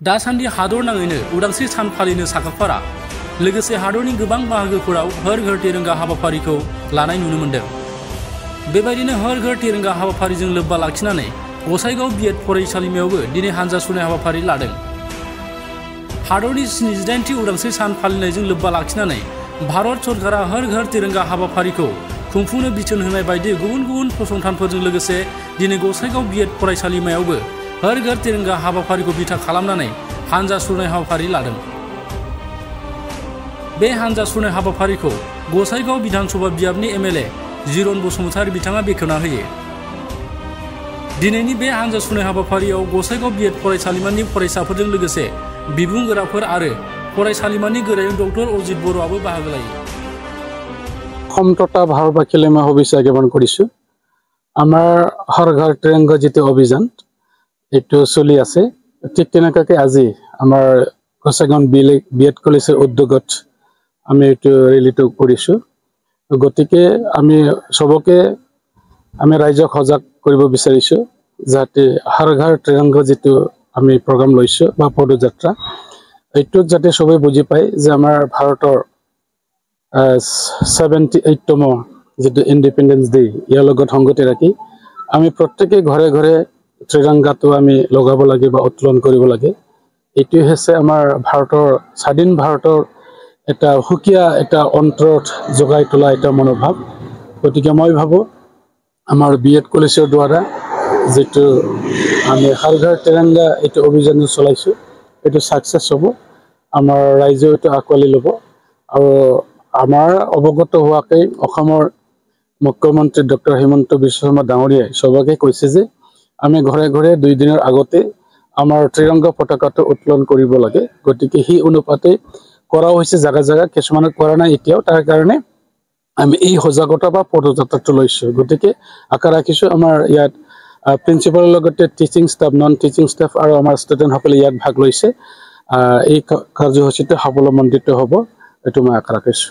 दासान्दि हादर नाङैनो उदांस्रि सान फालिनो साखाफारा लोगोसे हादरनि गोबां बाहागोफोराव हर घर तिरंगा हाबाफारिखौ लानाय नुनो मोन्दों। बेबायदिनो हर घर तिरंगा हाबाफारिजों लोब्बा लाखिनानै गसाइगाव बिएड फरायसालिमायावबो दिनै हानजा सुनाय हाबाफारि लादों। हादरनि 78थि उदांस्रि सान फालिनायजों लोब्बा लाखिनानै भारत सरकारा हर घर तिरंगा हाबाफारिखौ खुंफुंनो बिथोन होनाय बायदि गुबुन गुबुन फसंथानफोरजों लोगोसे दिनै गसाइगाव बिएड फरायसालिमायावबो हर घर तिरंगा हाबाफारिखौ बिथा खालामनानै हानजा सुरनाय हाबाफारि लादों। बे हानजा सुरनाय हाबाफारिखौ गसाइगाव विधानसभा बियाबनि एमएलए जिरन बसुमतारी बिथाङा बेखेवना होयो। दिनैनि बे हानजा सुरनाय हाबाफारियाव गसाइगाव बिएड फरायसालिमानि फरायसाफोरजों लोगोसे बिबुंगोराफोर आरो फरायसालिमानि गोरायुं डक्टर अजित बर'आबो बाहागो लायो। সমতটা ভাৰতবাসীলৈ মই শুভেচ্ছা জ্ঞাপন কৰিছোঁ। আমাৰ হৰ ঘৰ তিৰংগা যিটো অভিযান এইটো চলি আছে, ঠিক তেনেকুৱাকৈ আজি আমাৰ গসাইগাঁও বিএড কলেজৰ উদ্যোগত আমি এইটো ৰেলীটো কৰিছোঁ। গতিকে আমি সবকে ৰাইজক সজাগ কৰিব বিচাৰিছোঁ যাতে হৰ ঘৰ তিৰংগা যিটো আমি প্ৰগ্ৰাম লৈছোঁ বা পদযাত্ৰা এইটোত যাতে সবে বুজি পায় যে আমাৰ ভাৰতৰ 78তম যেটো ইন্ডিপেন্ডেন্স ডে ইয়াৰ লগত সংগতি ৰাখি আমি প্ৰত্যেকে ঘৰে ঘৰে ত্ৰিৰংগাটো আমি লগাব লাগে বা উত্তোলন কৰিব লাগে। এইটো হৈছে আমাৰ ভাৰতৰ স্বাধীন ভাৰতৰ এটা সুকীয়া এটা অন্তৰত জগাই তোলা এটা মনোভাৱ। গতিকে মই ভাবো আমাৰ বিএড কলেজৰ দ্বাৰা যেটো আমি হৰ ঘৰ ত্ৰিৰংগা এইটো অভিযান চলাইছো এইটো সাকসেস হ'ব। আমাৰ ৰাইজে এইটো আকোৱালি ল'ব আৰু আমাৰ অৱগত হোৱাকে অসমৰ মুখ্যমন্ত্ৰী ডক্টৰ হিমন্ত বিশ্ব শৰ্মা ডাঙৰীয়াই সবকে কৈছে যে আমি ঘৰে ঘৰে 2 দিনৰ আগতে আমাৰ ত্ৰিৰংগা পতাকাটো উত্তোলন কৰিব লাগে। গতিকে হি অনুপাতে কৰা হৈছে জাগা জাগা, কিছুমানে কৰা নাই এতিয়াও, তাৰ কাৰণে আমি এই সজাগতা বা পদযাত্ৰাটো লৈছো। গতিকে আশা ৰাখিছো আমাৰ ইয়াত প্ৰিন্সিপালৰ লগতে teaching staff, non teaching staff আৰু আমাৰ ষ্টুডেণ্টসকলে ইয়াত ভাগ লৈছে। এই কাৰ্যসূচীটো সাফল্যমণ্ডিত হ'ব এইটো মই আশা ৰাখিছো।